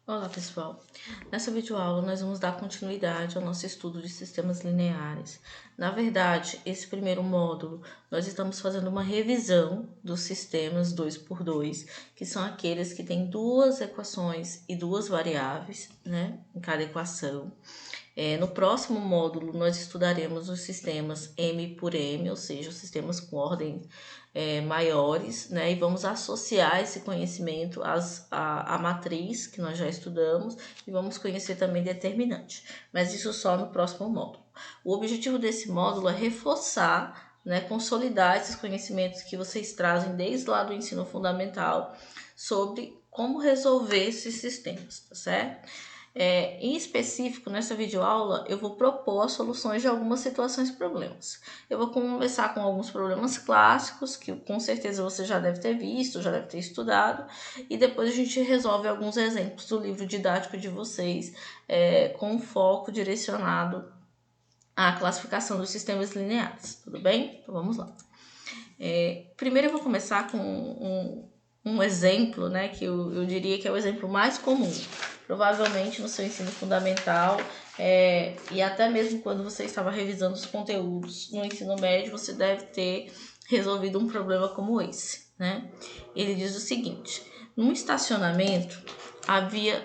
Olá pessoal, nessa videoaula nós vamos dar continuidade ao nosso estudo de sistemas lineares. Na verdade, esse primeiro módulo nós estamos fazendo uma revisão dos sistemas 2×2, que são aqueles que têm duas equações e duas variáveis, né, em cada equação. No próximo módulo nós estudaremos os sistemas M por M, ou seja, os sistemas com ordem maiores, né? E vamos associar esse conhecimento à matriz que nós já estudamos e vamos conhecer também determinante, mas isso só no próximo módulo. O objetivo desse módulo é reforçar, né, consolidar esses conhecimentos que vocês trazem desde lá do ensino fundamental sobre como resolver esses sistemas, tá certo? Em específico, nessa videoaula, eu vou propor as soluções de algumas situações e problemas. Eu vou conversar com alguns problemas clássicos, que com certeza você já deve ter visto, já deve ter estudado, e depois a gente resolve alguns exemplos do livro didático de vocês, com foco direcionado à classificação dos sistemas lineares, tudo bem? Então vamos lá. Primeiro eu vou começar com um exemplo, né, que eu diria que é o exemplo mais comum. Provavelmente no seu ensino fundamental e até mesmo quando você estava revisando os conteúdos no ensino médio, você deve ter resolvido um problema como esse, né? Ele diz o seguinte: num estacionamento havia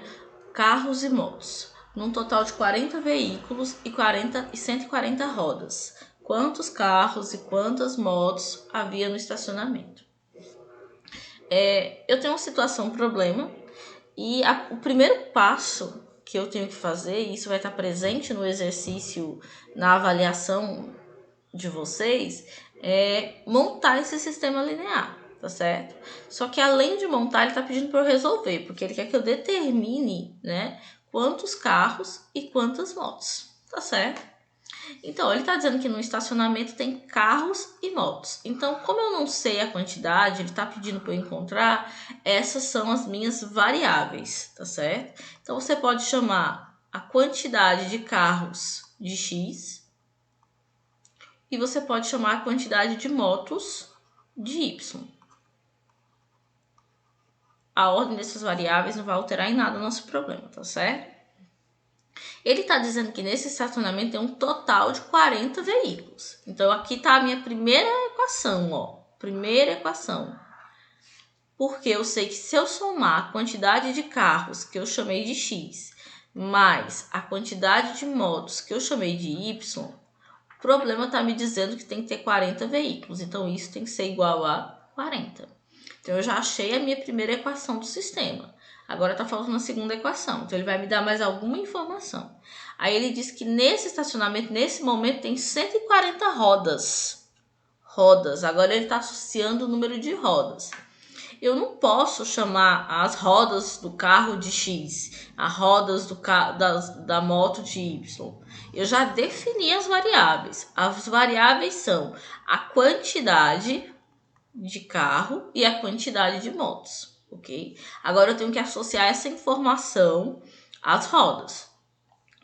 carros e motos, num total de 40 veículos e 140 rodas. Quantos carros e quantas motos havia no estacionamento? Eu tenho uma situação, um problema, e o primeiro passo que eu tenho que fazer, e isso vai estar presente no exercício, na avaliação de vocês, é montar esse sistema linear, tá certo? Só que além de montar, ele está pedindo para eu resolver, porque ele quer que eu determine, né, quantos carros e quantas motos, tá certo? Então, ele está dizendo que no estacionamento tem carros e motos. Então, como eu não sei a quantidade, ele está pedindo para eu encontrar, essas são as minhas variáveis, tá certo? Então, você pode chamar a quantidade de carros de X e você pode chamar a quantidade de motos de Y. A ordem dessas variáveis não vai alterar em nada o nosso problema, tá certo? Ele está dizendo que nesse estacionamento tem um total de 40 veículos. Então, aqui está a minha primeira equação, ó. Primeira equação. Porque eu sei que se eu somar a quantidade de carros, que eu chamei de X, mais a quantidade de motos, que eu chamei de Y, o problema está me dizendo que tem que ter 40 veículos. Então, isso tem que ser igual a 40. Então, eu já achei a minha primeira equação do sistema. Agora está faltando a segunda equação. Então, ele vai me dar mais alguma informação. Aí, ele diz que nesse estacionamento, nesse momento, tem 140 rodas. Agora, ele está associando o número de rodas. Eu não posso chamar as rodas do carro de X, as rodas da moto de Y. Eu já defini as variáveis. As variáveis são a quantidade de carro e a quantidade de motos, ok? Agora eu tenho que associar essa informação às rodas.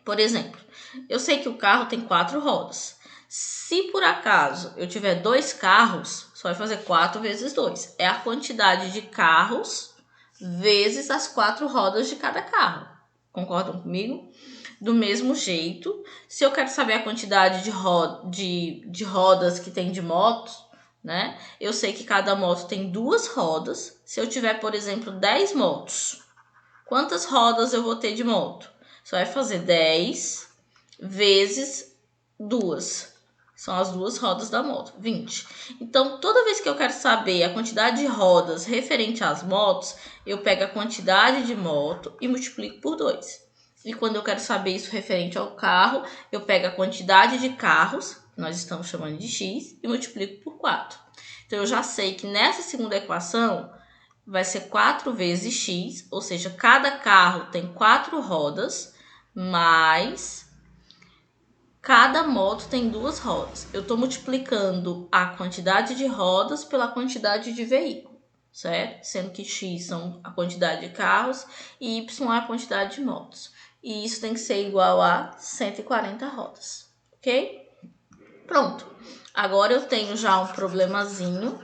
Por exemplo, eu sei que o carro tem 4 rodas. Se por acaso eu tiver 2 carros, só vai fazer 4 vezes 2. É a quantidade de carros vezes as 4 rodas de cada carro. Concordam comigo? Do mesmo jeito, se eu quero saber a quantidade de rodas que tem de motos, né? Eu sei que cada moto tem 2 rodas. Se eu tiver, por exemplo, 10 motos, quantas rodas eu vou ter de moto? Só vai fazer 10 vezes 2. São as 2 rodas da moto, 20. Então, toda vez que eu quero saber a quantidade de rodas referente às motos, eu pego a quantidade de moto e multiplico por 2. E quando eu quero saber isso referente ao carro, eu pego a quantidade de carros, que nós estamos chamando de X, e multiplico por 4. Então, eu já sei que nessa segunda equação vai ser 4 vezes X, ou seja, cada carro tem 4 rodas, mais cada moto tem 2 rodas. Eu estou multiplicando a quantidade de rodas pela quantidade de veículo, certo? Sendo que X são a quantidade de carros e Y é a quantidade de motos. E isso tem que ser igual a 140 rodas, ok? Pronto. Agora eu tenho já um problemazinho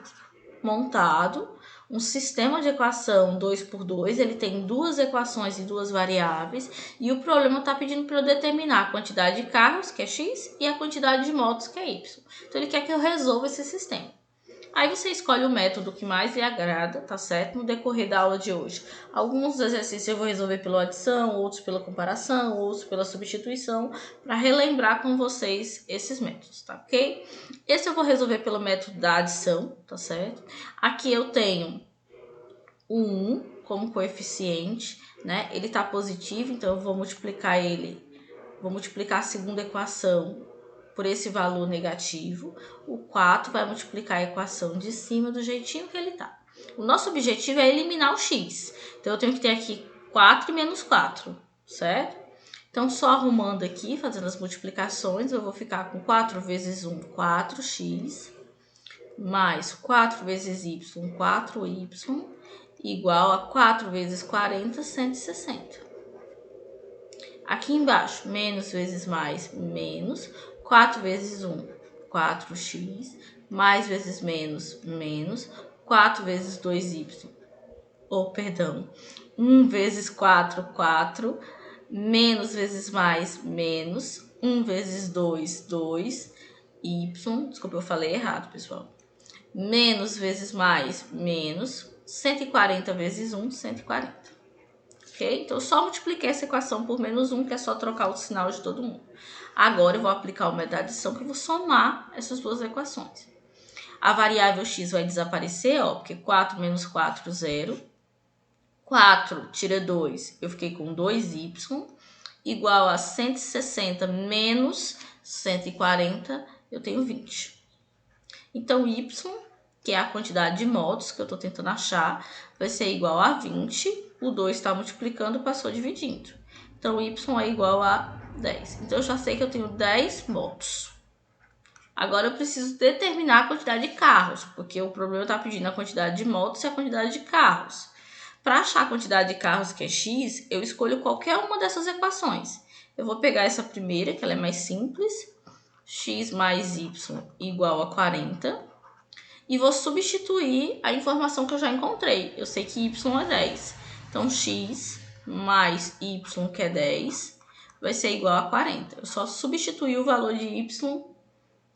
montado, um sistema de equação 2 por 2, ele tem duas equações e duas variáveis, e o problema está pedindo para eu determinar a quantidade de carros, que é x, e a quantidade de motos, que é y. Então, ele quer que eu resolva esse sistema. Aí você escolhe o método que mais lhe agrada, tá certo? No decorrer da aula de hoje. Alguns exercícios eu vou resolver pela adição, outros pela comparação, outros pela substituição, para relembrar com vocês esses métodos, tá ok? Esse eu vou resolver pelo método da adição, tá certo? Aqui eu tenho o 1 como coeficiente, né? Ele tá positivo, então eu vou multiplicar vou multiplicar a segunda equação por esse valor negativo. O 4 vai multiplicar a equação de cima do jeitinho que ele tá. O nosso objetivo é eliminar o x. Então, eu tenho que ter aqui 4 e menos 4, certo? Então, só arrumando aqui, fazendo as multiplicações, eu vou ficar com 4 vezes 1, 4x, mais 4 vezes y, 4y, igual a 4 vezes 40, 160. Aqui embaixo, menos vezes mais, menos. 4 vezes 1, 4x, mais vezes menos, menos, 4 vezes 2y, 1 vezes 4, 4, menos vezes mais, menos, 1 vezes 2, 2, y, desculpa, eu falei errado, pessoal, menos vezes mais, menos, 140 vezes 1, 140. Ok? Então, eu só multipliquei essa equação por menos 1, que é só trocar o sinal de todo mundo. Agora, eu vou aplicar o método da adição, que eu vou somar essas duas equações. A variável x vai desaparecer, ó, porque 4 menos 4, 0. 4 tira 2, eu fiquei com 2y, igual a 160 menos 140, eu tenho 20. Então, y, que é a quantidade de motos que eu estou tentando achar, vai ser igual a 20. O 2 está multiplicando, passou dividindo. Então, y é igual a 10. Então, eu já sei que eu tenho 10 motos. Agora, eu preciso determinar a quantidade de carros, porque o problema está pedindo a quantidade de motos e a quantidade de carros. Para achar a quantidade de carros, que é x, eu escolho qualquer uma dessas equações. Eu vou pegar essa primeira, que ela é mais simples, x mais y igual a 40, e vou substituir a informação que eu já encontrei. Eu sei que y é 10. Então, x mais y, que é 10, vai ser igual a 40. Eu só substituí o valor de y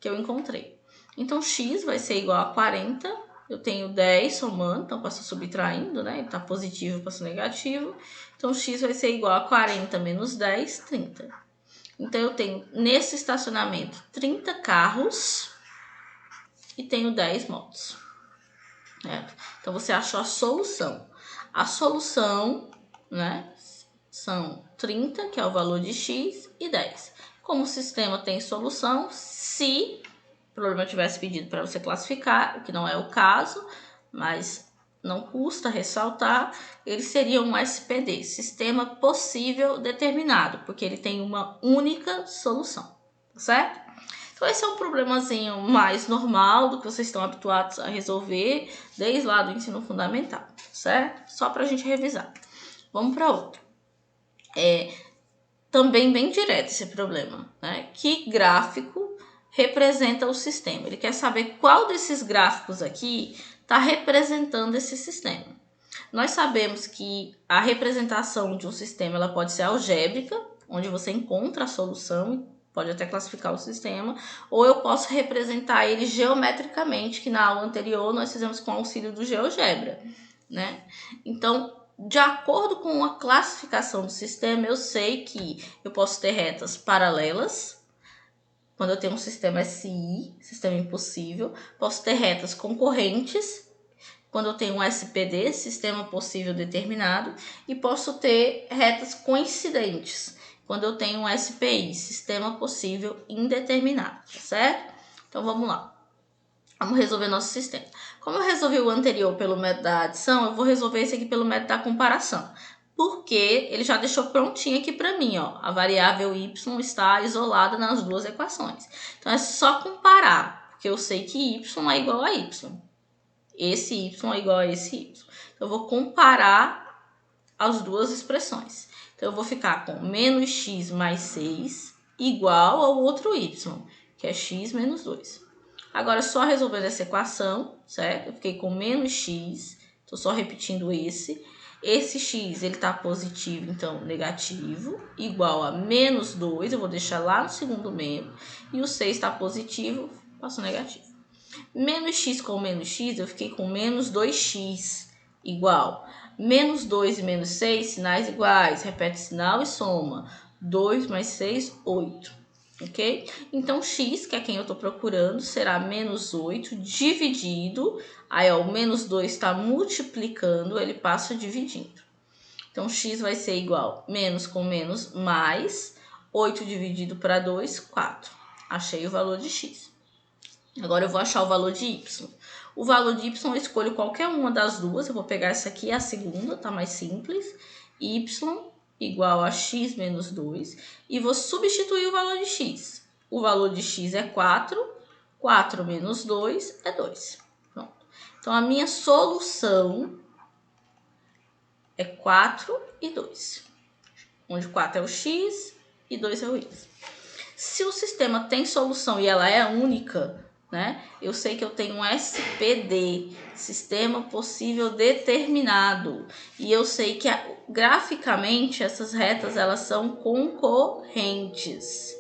que eu encontrei. Então, x vai ser igual a 40. Eu tenho 10 somando, então passou subtraindo, né? Ele tá positivo, passou negativo. Então, x vai ser igual a 40 menos 10, 30. Então, eu tenho nesse estacionamento 30 carros e tenho 10 motos. Então, você achou a solução. A solução, né, são 30, que é o valor de x, e 10. Como o sistema tem solução, se o problema tivesse pedido para você classificar, o que não é o caso, mas não custa ressaltar, ele seria um SPD, Sistema Possível Determinado, porque ele tem uma única solução, tá certo? Então, esse é um problemazinho mais normal do que vocês estão habituados a resolver desde lá do ensino fundamental, certo? Só para a gente revisar. Vamos para outro. Também bem direto esse problema, né? Que gráfico representa o sistema? Ele quer saber qual desses gráficos aqui está representando esse sistema. Nós sabemos que a representação de um sistema ela pode ser algébrica, onde você encontra a solução, pode até classificar o sistema, ou eu posso representar ele geometricamente, que na aula anterior nós fizemos com o auxílio do GeoGebra, né? Então, de acordo com a classificação do sistema, eu sei que eu posso ter retas paralelas, quando eu tenho um sistema SI, sistema impossível, posso ter retas concorrentes, quando eu tenho um SPD, sistema possível determinado, e posso ter retas coincidentes, quando eu tenho um SPI, sistema possível indeterminado, tá certo? Então, vamos lá. Vamos resolver nosso sistema. Como eu resolvi o anterior pelo método da adição, eu vou resolver esse aqui pelo método da comparação. Porque ele já deixou prontinho aqui para mim, ó. A variável y está isolada nas duas equações. Então, é só comparar, porque eu sei que y é igual a y. Esse y é igual a esse y. Então, eu vou comparar as duas expressões. Então, eu vou ficar com menos x mais 6 igual ao outro y, que é x menos 2. Agora, só resolvendo essa equação, certo? Eu fiquei com menos x, Tô só repetindo esse. Esse x, ele tá positivo, então negativo, igual a menos 2, eu vou deixar lá no segundo membro. E o 6 está positivo, passo negativo. Menos x com menos x, eu fiquei com menos 2x, igual. Menos 2 e menos 6, sinais iguais, repete sinal e soma. 2 mais 6, 8. Ok? Então, x, que é quem eu estou procurando, será menos 8 dividido. Aí, ó, o menos 2 está multiplicando, ele passa dividindo. Então, x vai ser igual menos com menos mais 8 dividido para 2, 4. Achei o valor de x. Agora eu vou achar o valor de y. O valor de y eu escolho qualquer uma das duas. Eu vou pegar essa aqui, a segunda, tá mais simples. Y igual a x menos 2. E vou substituir o valor de x. O valor de x é 4. 4 menos 2 é 2. Pronto. Então, a minha solução é 4 e 2. Onde 4 é o x e 2 é o y. Se o sistema tem solução e ela é única, né? Eu sei que eu tenho um SPD, Sistema Possível Determinado. E eu sei que graficamente essas retas elas são concorrentes.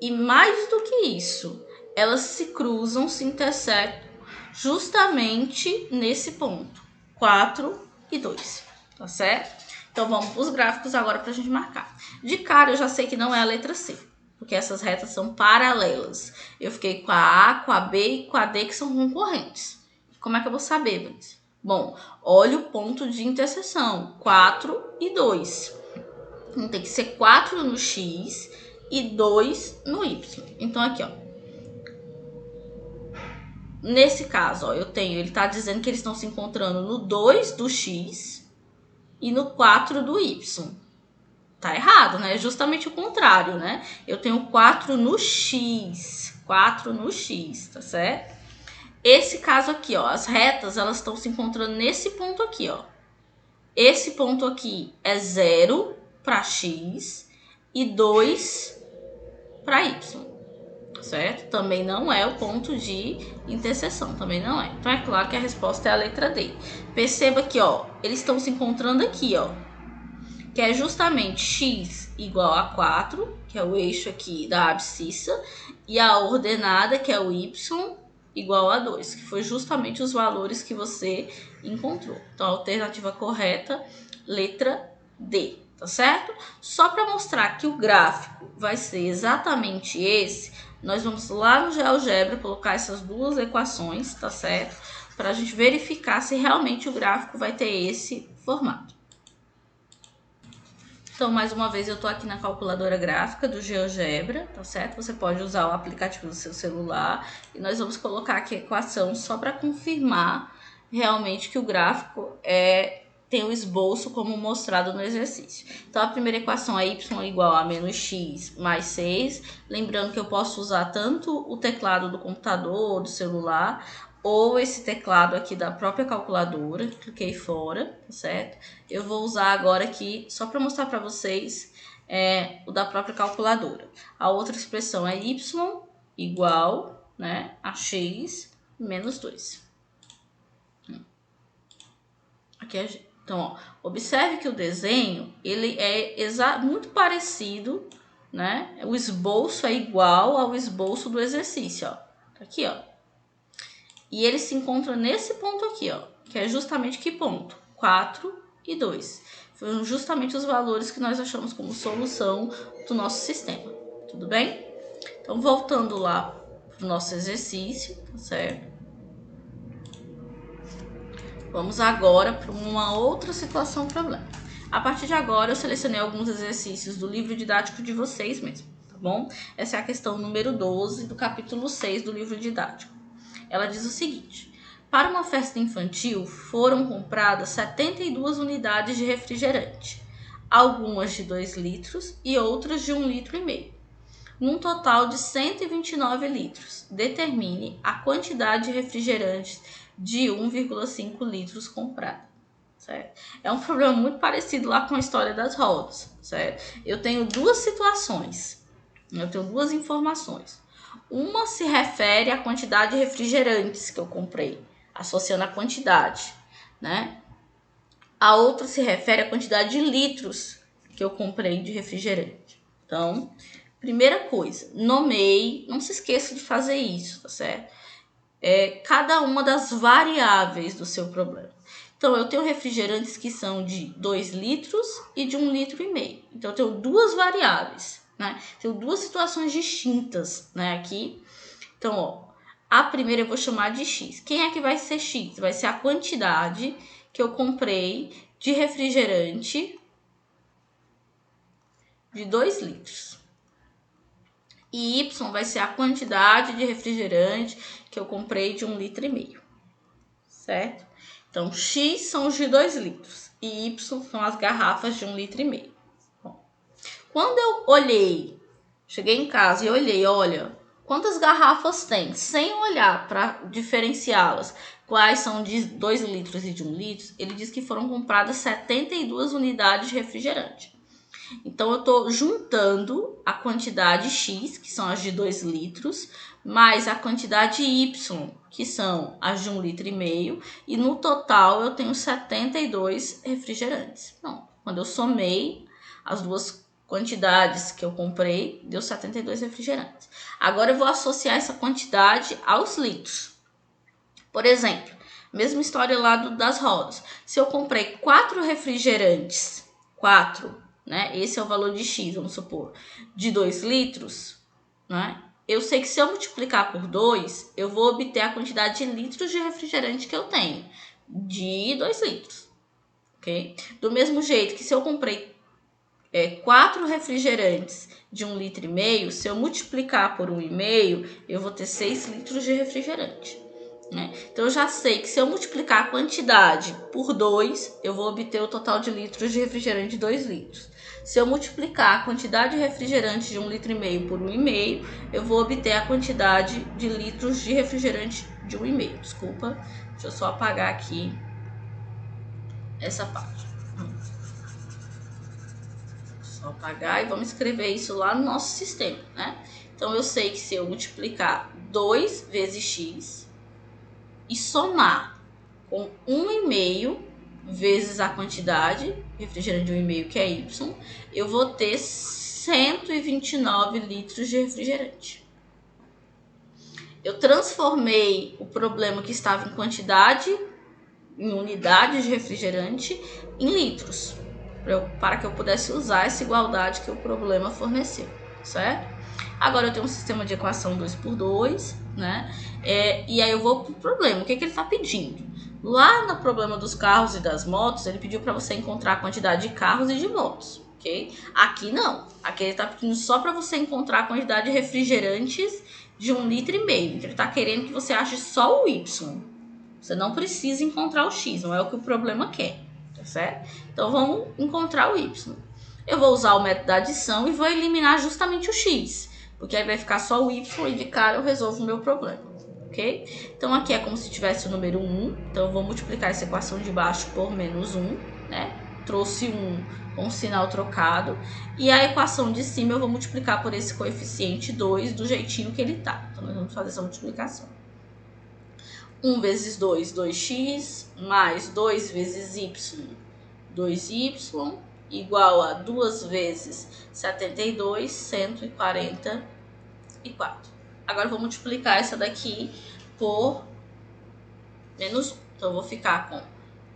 E mais do que isso, elas se cruzam, se intersectam justamente nesse ponto. 4 e 2, tá certo? Então vamos para os gráficos agora para a gente marcar. De cara eu já sei que não é a letra C, porque essas retas são paralelas. Eu fiquei com a A, com a B e com a D que são concorrentes. Como é que eu vou saber, Vanessa? Bom, olha o ponto de interseção, 4 e 2. Então tem que ser 4 no X e 2 no Y. Então aqui, ó. Nesse caso, ó, ele está dizendo que eles estão se encontrando no 2 do X e no 4 do Y. Tá errado, né? É justamente o contrário, né? Eu tenho 4 no X. 4 no X, tá certo? Esse caso aqui, ó. As retas, elas estão se encontrando nesse ponto aqui, ó. Esse ponto aqui é 0 para X e 2 para Y. Certo? Também não é o ponto de interseção, também não é. Então, é claro que a resposta é a letra D. Perceba que, ó, eles estão se encontrando aqui, ó, que é justamente x igual a 4, que é o eixo aqui da abscissa, e a ordenada, que é o y, igual a 2, que foi justamente os valores que você encontrou. Então, a alternativa correta, letra D, tá certo? Só para mostrar que o gráfico vai ser exatamente esse, nós vamos lá no GeoGebra colocar essas duas equações, tá certo? Para a gente verificar se realmente o gráfico vai ter esse formato. Então, mais uma vez, eu estou aqui na calculadora gráfica do GeoGebra, tá certo? Você pode usar o aplicativo do seu celular e nós vamos colocar aqui a equação só para confirmar realmente que o gráfico tem o esboço como mostrado no exercício. Então, a primeira equação é y igual a menos x mais 6. Lembrando que eu posso usar tanto o teclado do computador ou do celular, ou esse teclado aqui da própria calculadora. Cliquei fora, tá certo? Eu vou usar agora aqui, só para mostrar para vocês, o da própria calculadora. A outra expressão é y igual, né, a x menos 2. Aqui então, ó, observe que o desenho ele é muito parecido, né? O esboço é igual ao esboço do exercício, ó. Tá aqui, ó. E ele se encontra nesse ponto aqui, ó, que é justamente que ponto? 4 e 2. Foram justamente os valores que nós achamos como solução do nosso sistema. Tudo bem? Então, voltando lá para o nosso exercício, tá certo? Vamos agora para uma outra situação problema. A partir de agora, eu selecionei alguns exercícios do livro didático de vocês mesmo, tá bom? Essa é a questão número 12 do capítulo 6 do livro didático. Ela diz o seguinte: para uma festa infantil foram compradas 72 unidades de refrigerante, algumas de 2 litros e outras de 1,5 litro, num total de 129 litros. Determine a quantidade de refrigerantes de 1,5 litros comprada, certo? É um problema muito parecido lá com a história das rodas, certo? Eu tenho duas situações, eu tenho duas informações. Uma se refere à quantidade de refrigerantes que eu comprei, associando a quantidade, né? A outra se refere à quantidade de litros que eu comprei de refrigerante. Então, primeira coisa, nomeie, não se esqueça de fazer isso, tá certo? Cada uma das variáveis do seu problema. Então, eu tenho refrigerantes que são de 2 litros e de 1,5 litro. Então, eu tenho duas variáveis, né? Tenho duas situações distintas, né, aqui. Então, ó, a primeira eu vou chamar de X. Quem é que vai ser X? Vai ser a quantidade que eu comprei de refrigerante de 2 litros. E Y vai ser a quantidade de refrigerante que eu comprei de 1,5 litro. Certo? Então, X são os de 2 litros e Y são as garrafas de 1,5 litro. Bom, quando eu cheguei em casa e olhei, olha, quantas garrafas tem, sem olhar para diferenciá-las, quais são de 2 litros e de 1 litro, ele diz que foram compradas 72 unidades de refrigerante. Então, eu estou juntando a quantidade X, que são as de 2 litros, mais a quantidade Y, que são as de 1,5 litro, e no total eu tenho 72 refrigerantes. Então, quando eu somei as duas quantidades que eu comprei, deu 72 refrigerantes. Agora eu vou associar essa quantidade aos litros. Por exemplo, mesma história lá das rodas. Se eu comprei 4 refrigerantes, 4, né? Esse é o valor de X, vamos supor, de 2 litros, né? Eu sei que se eu multiplicar por 2, eu vou obter a quantidade de litros de refrigerante que eu tenho, de 2 litros, ok? Do mesmo jeito que se eu comprei 4 refrigerantes de 1,5 litro, se eu multiplicar por 1,5, eu vou ter 6 litros de refrigerante. Né? Então, eu já sei que se eu multiplicar a quantidade por 2, eu vou obter o total de litros de refrigerante de 2 litros. Se eu multiplicar a quantidade de refrigerante de 1,5 litro por 1,5, eu vou obter a quantidade de litros de refrigerante de 1,5. Desculpa, deixa eu só apagar aqui essa parte. Só apagar e vamos escrever isso lá no nosso sistema, né? Então, eu sei que se eu multiplicar 2 vezes X e somar com 1,5 vezes a quantidade, refrigerante de 1,5, que é Y, eu vou ter 129 litros de refrigerante. Eu transformei o problema que estava em quantidade, em unidades de refrigerante, em litros, para que eu pudesse usar essa igualdade que o problema forneceu, certo? Agora eu tenho um sistema de equação 2 por 2, né? E aí eu vou para o problema. O que ele está pedindo? Lá no problema dos carros e das motos, ele pediu para você encontrar a quantidade de carros e de motos, ok? Aqui não. Aqui ele está pedindo só para você encontrar a quantidade de refrigerantes de 1,5 litro. Então ele está querendo que você ache só o Y. Você não precisa encontrar o X, não é o que o problema quer, tá certo? Então vamos encontrar o Y. Eu vou usar o método da adição e vou eliminar justamente o X, porque aí vai ficar só o Y e de cara eu resolvo o meu problema, ok? Então aqui é como se tivesse o número 1, então eu vou multiplicar essa equação de baixo por menos 1, né? Trouxe 1 com o sinal trocado, e a equação de cima eu vou multiplicar por esse coeficiente 2 do jeitinho que ele tá. Então nós vamos fazer essa multiplicação. 1 vezes 2, 2x, mais 2 vezes y, 2y, igual a 2 vezes 72, 144. Agora eu vou multiplicar essa daqui por menos 1. Então, eu vou ficar com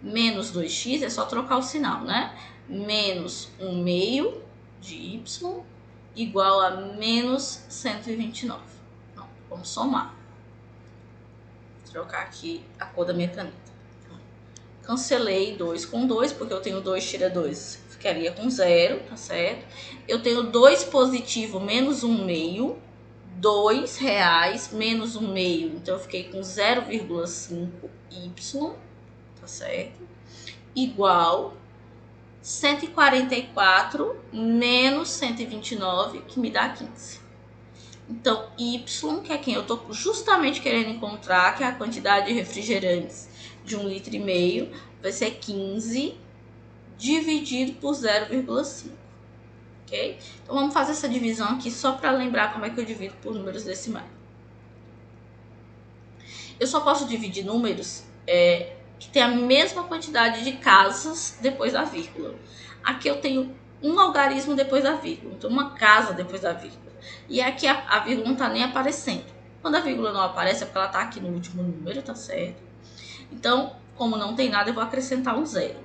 menos 2x, é só trocar o sinal, né? Menos 1/2 de y, igual a menos 129. Então, vamos somar. Vou trocar aqui a cor da minha caneta. Cancelei 2 com 2, porque eu tenho 2 tira 2, ficaria com 0, tá certo? Eu tenho 2 positivo menos 1/2, R$2 menos 1/2, então eu fiquei com 0,5y, tá certo? Igual 144 menos 129, que me dá 15. Então, y, que é quem eu tô justamente querendo encontrar, que é a quantidade de refrigerantes de 1,5 litro, vai ser 15 dividido por 0,5, ok? Então, vamos fazer essa divisão aqui só para lembrar como é que eu divido por números decimais. Eu só posso dividir números que tem a mesma quantidade de casas depois da vírgula. Aqui eu tenho um algarismo depois da vírgula, então uma casa depois da vírgula. E aqui a vírgula não está nem aparecendo. Quando a vírgula não aparece é porque ela está aqui no último número, tá certo? Então, como não tem nada, eu vou acrescentar um zero.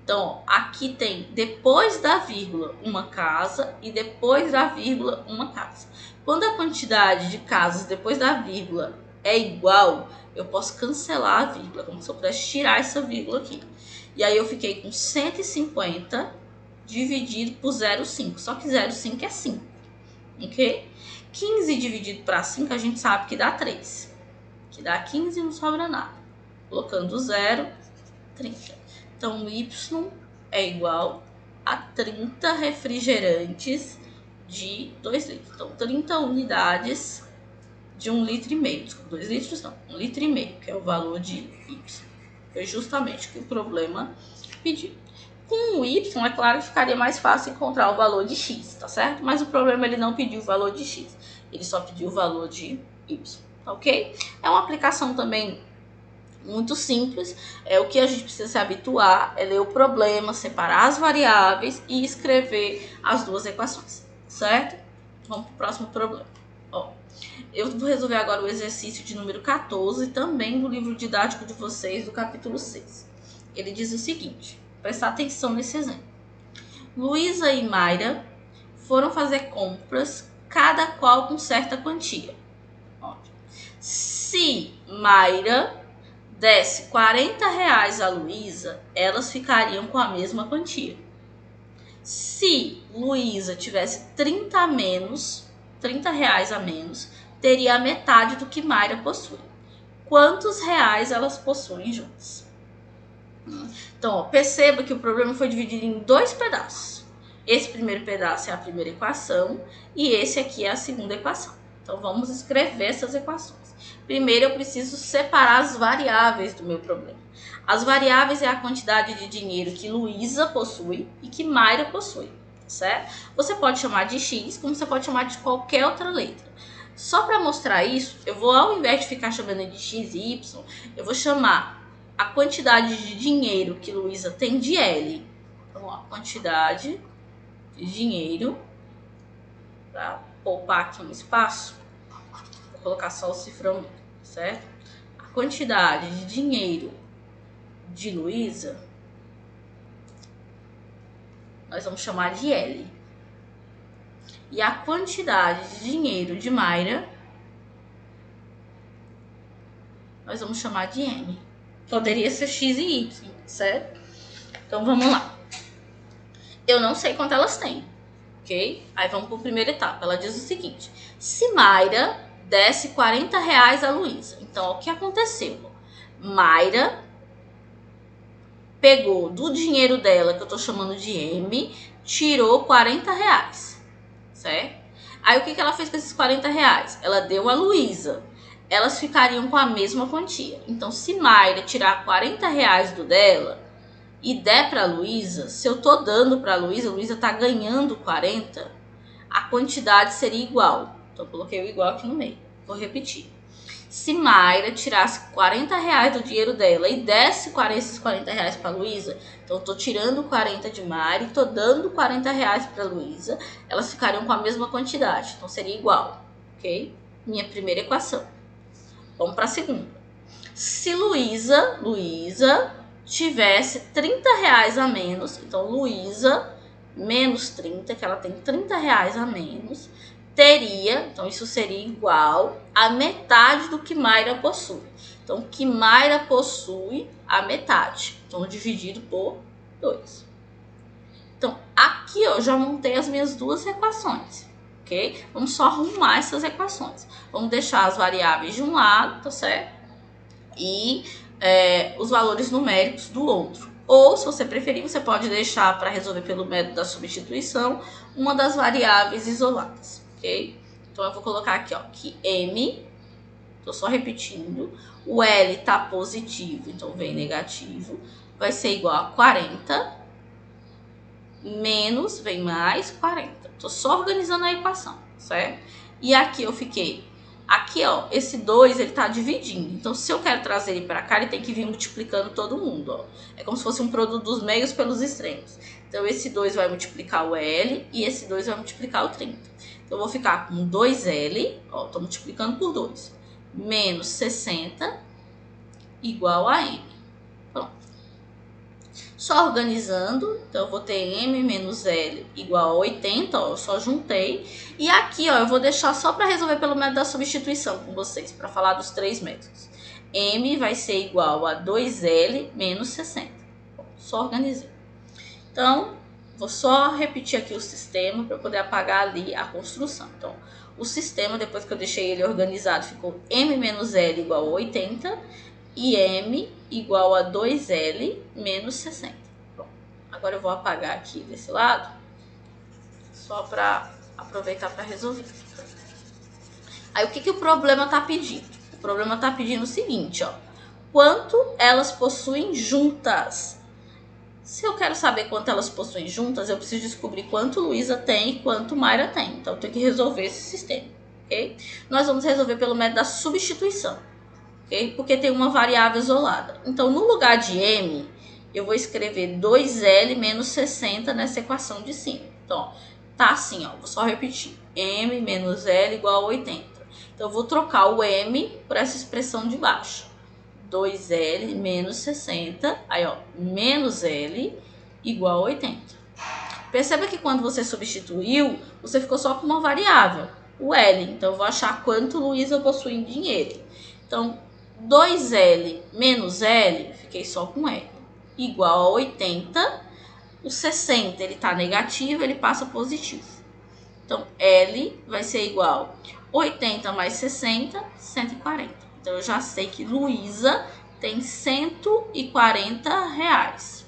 Então, aqui tem depois da vírgula uma casa e depois da vírgula uma casa. Quando a quantidade de casas depois da vírgula é igual, eu posso cancelar a vírgula, como se eu pudesse tirar essa vírgula aqui. E aí eu fiquei com 150 dividido por 0,5. Só que 0,5 é 5, ok? 15 dividido para 5 a gente sabe que dá 3. Que dá 15 e não sobra nada. Colocando 0, 30. Então, Y é igual a 30 refrigerantes de 2 litros. Então, 30 unidades de 1,5 litro. Desculpa, 2 litros não, 1,5 litro, que é o valor de Y. Foi justamente o que o problema pediu. Com o Y, é claro que ficaria mais fácil encontrar o valor de X, tá certo? Mas o problema ele não pediu o valor de X, ele só pediu o valor de Y, ok? É uma aplicação também muito simples. O que a gente precisa se habituar é ler o problema, separar as variáveis e escrever as duas equações, certo? Vamos para o próximo problema. Eu vou resolver agora o exercício de número 14, também do livro didático de vocês, do capítulo 6. Ele diz o seguinte, prestar atenção nesse exemplo. Luísa e Mayra foram fazer compras, cada qual com certa quantia. Se Mayra desse R$40 a Luísa, elas ficariam com a mesma quantia. Se Luísa tivesse 30 reais a menos, teria a metade do que Mayra possui. Quantos reais elas possuem juntas? Então, perceba que o problema foi dividido em dois pedaços. Esse primeiro pedaço é a primeira equação e esse aqui é a segunda equação. Então, vamos escrever essas equações. Primeiro, eu preciso separar as variáveis do meu problema. As variáveis é a quantidade de dinheiro que Luísa possui e que Mayra possui, certo? Você pode chamar de X, como você pode chamar de qualquer outra letra. Só para mostrar isso, eu vou, ao invés de ficar chamando de X e Y, eu vou chamar a quantidade de dinheiro que Luísa tem de L. Então, a quantidade de dinheiro, para poupar aqui um espaço, vou colocar só o cifrão, certo? A quantidade de dinheiro de Luísa, nós vamos chamar de L. E a quantidade de dinheiro de Mayra, nós vamos chamar de M. Poderia ser X e Y, certo? Então, vamos lá. Eu não sei quanto elas têm, ok? Aí, vamos para a primeira etapa. Ela diz o seguinte. Se Mayra desse R$40 a Luísa. Então, o que aconteceu? Mayra pegou do dinheiro dela, que eu tô chamando de M, tirou R$40, certo? Aí, o que ela fez com esses R$40? Ela deu a Luísa. Elas ficariam com a mesma quantia. Então, se Mayra tirar R$40 do dela e der para a Luísa, se eu tô dando para a Luísa tá ganhando 40, a quantidade seria igual. Então, eu coloquei o igual aqui no meio. Vou repetir. Se Mayra tirasse R$40 do dinheiro dela e desse esses R$40 para a Luísa, então eu tô tirando 40 de Mayra e tô dando R$40 para a Luísa, elas ficariam com a mesma quantidade. Então, seria igual, ok? Minha primeira equação. Vamos para a segunda. Se Luísa tivesse R$30 a menos, então Luísa menos 30, que ela tem R$30 a menos, teria, então isso seria igual a metade do que Mayra possui. Então, o que Mayra possui, a metade. Então, dividido por 2. Então, aqui eu já montei as minhas duas equações. Okay? Vamos só arrumar essas equações. Vamos deixar as variáveis de um lado, tá certo? E os valores numéricos do outro. Ou, se você preferir, você pode deixar para resolver pelo método da substituição uma das variáveis isoladas, ok? Então, eu vou colocar aqui, ó, que M, tô só repetindo, o L tá positivo, então vem negativo, vai ser igual a 40, menos, vem mais 40. Tô só organizando a equação, certo? E aqui eu fiquei Aqui, ó, esse 2, ele tá dividindo. Então, se eu quero trazer ele para cá, ele tem que vir multiplicando todo mundo, ó. É como se fosse um produto dos meios pelos extremos. Então, esse 2 vai multiplicar o L e esse 2 vai multiplicar o 30. Então, eu vou ficar com 2L, ó, tô multiplicando por 2, menos 60 igual a M. Pronto. Só organizando, então eu vou ter M menos L igual a 80, ó, eu só juntei. E aqui, ó, eu vou deixar só para resolver pelo método da substituição com vocês, para falar dos 3 métodos. M vai ser igual a 2L menos 60. Bom, só organizei. Então, vou só repetir aqui o sistema para poder apagar ali a construção. Então, o sistema, depois que eu deixei ele organizado, ficou M menos L igual a 80 e M igual a 2L menos 60. Bom, agora eu vou apagar aqui desse lado, só para aproveitar para resolver. Aí, o que o problema está pedindo? O problema está pedindo o seguinte, ó. Quanto elas possuem juntas? Se eu quero saber quanto elas possuem juntas, eu preciso descobrir quanto Luísa tem e quanto Mayra tem. Então, eu tenho que resolver esse sistema, ok? Nós vamos resolver pelo método da substituição, ok? Porque tem uma variável isolada. Então, no lugar de M, eu vou escrever 2L menos 60 nessa equação de cima. Então, ó, tá assim, ó, vou só repetir. M menos L igual a 80. Então, eu vou trocar o M por essa expressão de baixo. 2L menos 60, aí ó, menos L igual a 80. Perceba que quando você substituiu, você ficou só com uma variável, o L. Então, eu vou achar quanto Luísa possui em dinheiro. Então, 2L menos L, fiquei só com L, igual a 80. O 60, ele tá negativo, ele passa positivo. Então, L vai ser igual a 80 mais 60, 140. Então, eu já sei que Luísa tem 140 reais.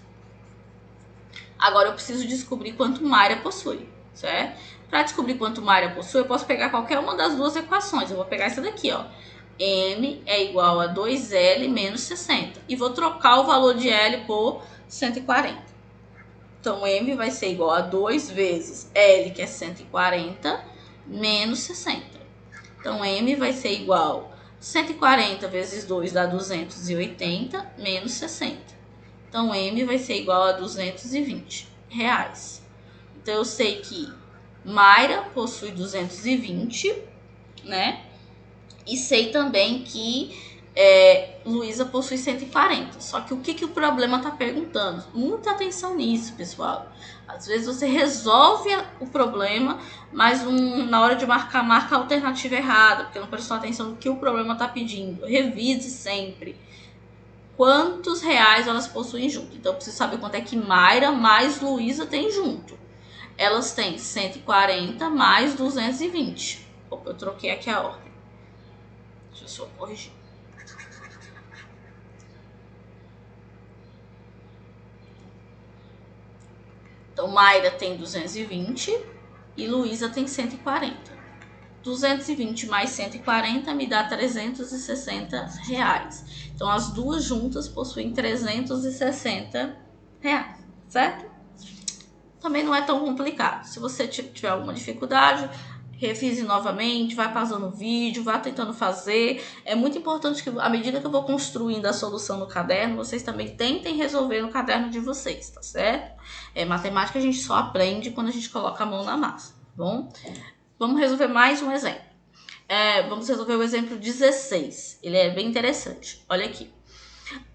Agora, eu preciso descobrir quanto Mayra possui, certo? Para descobrir quanto Mayra possui, eu posso pegar qualquer uma das duas equações. Eu vou pegar essa daqui, ó. M é igual a 2L menos 60. E vou trocar o valor de L por 140. Então, M vai ser igual a 2 vezes L, que é 140, menos 60. Então, M vai ser igual a 140 vezes 2 dá 280, menos 60. Então, M vai ser igual a 220 reais. Então, eu sei que Mayra possui 220, né? E sei também que Luísa possui 140. Só que o que o problema está perguntando? Muita atenção nisso, pessoal. Às vezes você resolve o problema, mas na hora de marca a alternativa errada, porque não prestou atenção no que o problema está pedindo. Revise sempre quantos reais elas possuem junto. Então, eu preciso saber quanto é que Mayra mais Luísa tem junto. Elas têm 140 mais 220. Opa, eu troquei aqui a ordem. Deixa eu só corrigir. Então, Mayra tem 220 e Luísa tem 140. 220 mais 140 me dá 360 reais. Então, as duas juntas possuem 360 reais, certo? Também não é tão complicado. Se você tiver alguma dificuldade, revise novamente, vai pausando o vídeo, vá tentando fazer. É muito importante que, à medida que eu vou construindo a solução no caderno, vocês também tentem resolver no caderno de vocês, tá certo? Matemática a gente só aprende quando a gente coloca a mão na massa, tá bom? Vamos resolver mais um exemplo. Vamos resolver o exemplo 16. Ele é bem interessante. Olha aqui.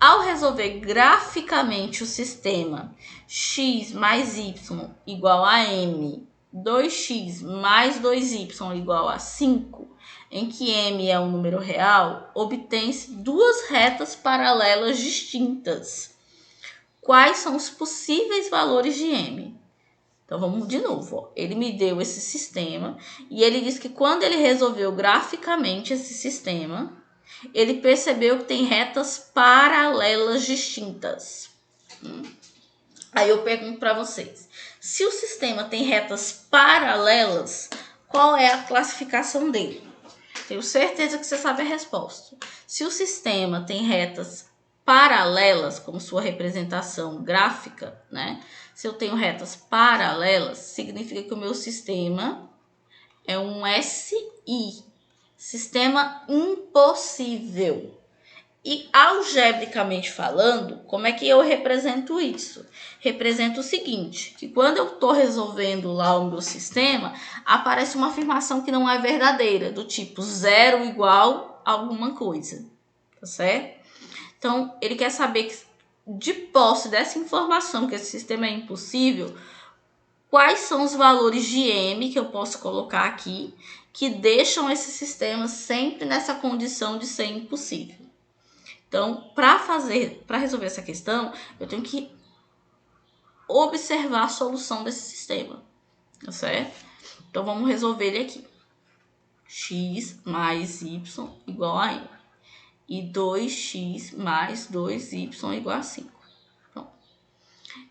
Ao resolver graficamente o sistema x mais y igual a m, 2x mais 2y igual a 5, em que m é um número real, obtém-se duas retas paralelas distintas. Quais são os possíveis valores de m? Então, vamos de novo. Ó. Ele me deu esse sistema e ele diz que quando ele resolveu graficamente esse sistema, ele percebeu que tem retas paralelas distintas. Aí eu pergunto para vocês, se o sistema tem retas paralelas, qual é a classificação dele? Tenho certeza que você sabe a resposta. Se o sistema tem retas paralelas, como sua representação gráfica, né? Se eu tenho retas paralelas, significa que o meu sistema é um SI. Sistema impossível. E algebricamente falando, como é que eu represento isso? Represento o seguinte, que quando eu estou resolvendo lá o meu sistema, aparece uma afirmação que não é verdadeira, do tipo 0 igual a alguma coisa, tá certo? Então, ele quer saber que, de posse dessa informação que esse sistema é impossível, quais são os valores de M que eu posso colocar aqui, que deixam esse sistema sempre nessa condição de ser impossível. Então, para resolver essa questão, eu tenho que observar a solução desse sistema, tá certo? Então, vamos resolver ele aqui. X mais y igual a m. E 2x mais 2y igual a 5.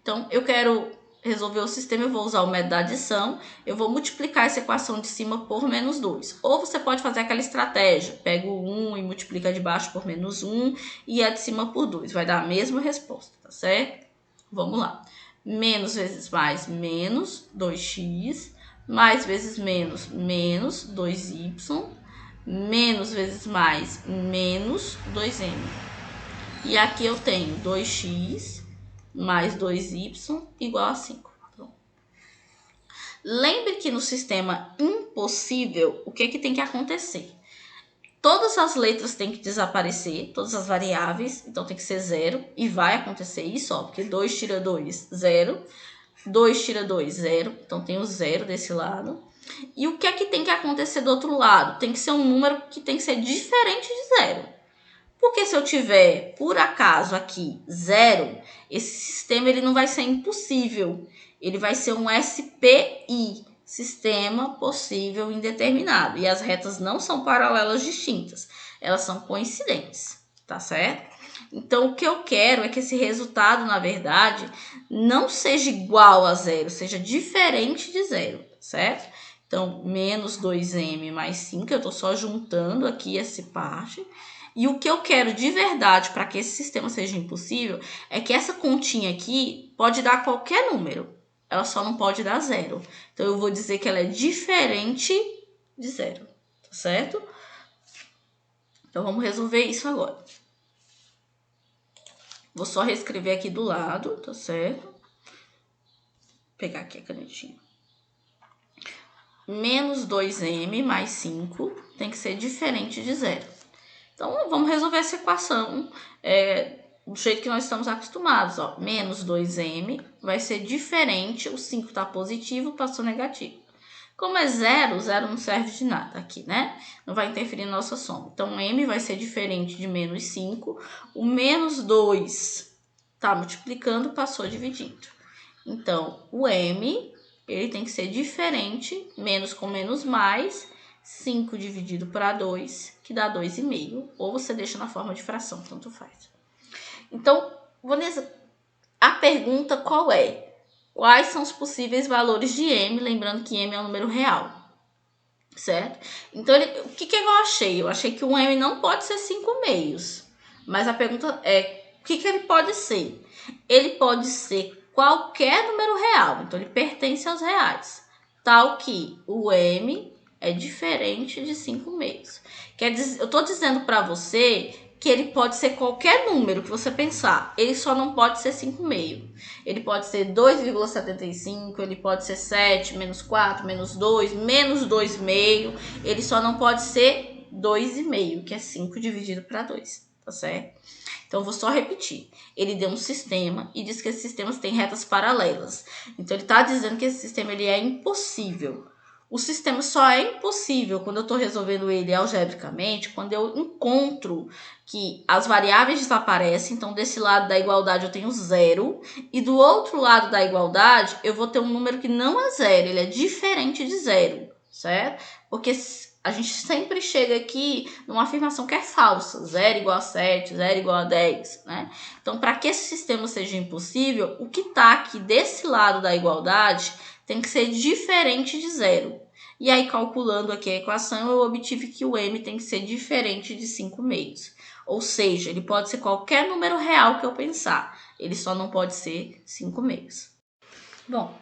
Então, eu quero resolver o sistema, eu vou usar o método da adição, eu vou multiplicar essa equação de cima por menos 2. Ou você pode fazer aquela estratégia, pega o 1 e multiplica de baixo por menos 1 e a de cima por 2. Vai dar a mesma resposta, tá certo? Vamos lá. Menos vezes mais, menos 2x, mais vezes menos, menos 2y, menos vezes mais, menos 2m. E aqui eu tenho 2x mais 2y igual a 5. Pronto. Lembre que no sistema impossível, o que tem que acontecer? Todas as letras têm que desaparecer, todas as variáveis, então tem que ser 0, e vai acontecer isso, ó, porque 2 tira 2, 0, 2 tira 2, 0, então tem o 0 desse lado. E o que tem que acontecer do outro lado? Tem que ser um número que tem que ser diferente de 0. Porque se eu tiver, por acaso, aqui 0, esse sistema ele não vai ser impossível. Ele vai ser um SPI, Sistema Possível Indeterminado. E as retas não são paralelas distintas, elas são coincidentes, tá certo? Então, o que eu quero é que esse resultado, na verdade, não seja igual a 0, seja diferente de 0, certo? Então, menos 2m mais 5, eu estou só juntando aqui essa parte. E o que eu quero de verdade para que esse sistema seja impossível é que essa continha aqui pode dar qualquer número. Ela só não pode dar 0. Então, eu vou dizer que ela é diferente de 0, tá certo? Então, vamos resolver isso agora. Vou só reescrever aqui do lado, tá certo? Vou pegar aqui a canetinha. Menos 2m mais 5 tem que ser diferente de 0. Então, vamos resolver essa equação do jeito que nós estamos acostumados. Ó. Menos 2m vai ser diferente, o 5 está positivo, passou negativo. Como é 0, 0 não serve de nada aqui, né? Não vai interferir na nossa soma. Então, m vai ser diferente de menos 5. O menos 2 está multiplicando, passou dividindo. Então, o m ele tem que ser diferente, menos com menos mais, 5 dividido para 2, que dá 2,5. Ou você deixa na forma de fração, tanto faz. Então, Vanessa, a pergunta qual é? Quais são os possíveis valores de m? Lembrando que m é um número real, certo? Então, o que eu achei? Eu achei que o m não pode ser 5 meios. Mas a pergunta é, o que ele pode ser? Ele pode ser qualquer número real, então ele pertence aos reais, tal que o m é diferente de 5 meios. Quer dizer, eu estou dizendo para você que ele pode ser qualquer número que você pensar, ele só não pode ser 5 meio. Ele pode ser 2,75, ele pode ser 7, menos 4, menos 2, menos 2 meio, ele só não pode ser 2,5, que é 5 dividido para 2, tá certo? Então, eu vou só repetir. Ele deu um sistema e diz que esses sistemas têm retas paralelas. Então, ele está dizendo que esse sistema ele é impossível. O sistema só é impossível quando eu estou resolvendo ele algebricamente, quando eu encontro que as variáveis desaparecem. Então, desse lado da igualdade eu tenho 0. E do outro lado da igualdade eu vou ter um número que não é 0. Ele é diferente de 0, certo? Porque a gente sempre chega aqui numa afirmação que é falsa. 0 igual a 7, 0 igual a 10, né? Então, para que esse sistema seja impossível, o que está aqui desse lado da igualdade tem que ser diferente de 0. E aí, calculando aqui a equação, eu obtive que o m tem que ser diferente de 5 meios. Ou seja, ele pode ser qualquer número real que eu pensar. Ele só não pode ser 5 meios. Bom,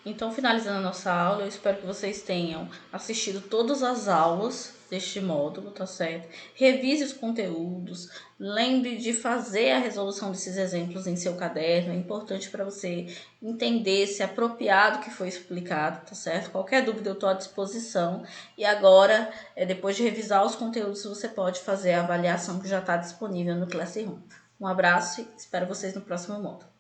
Então, finalizando a nossa aula, eu espero que vocês tenham assistido todas as aulas deste módulo, tá certo? Revise os conteúdos, lembre de fazer a resolução desses exemplos em seu caderno, é importante para você entender se é apropriado o que foi explicado, tá certo? Qualquer dúvida eu estou à disposição. E agora, depois de revisar os conteúdos, você pode fazer a avaliação que já está disponível no Classroom. Um abraço e espero vocês no próximo módulo.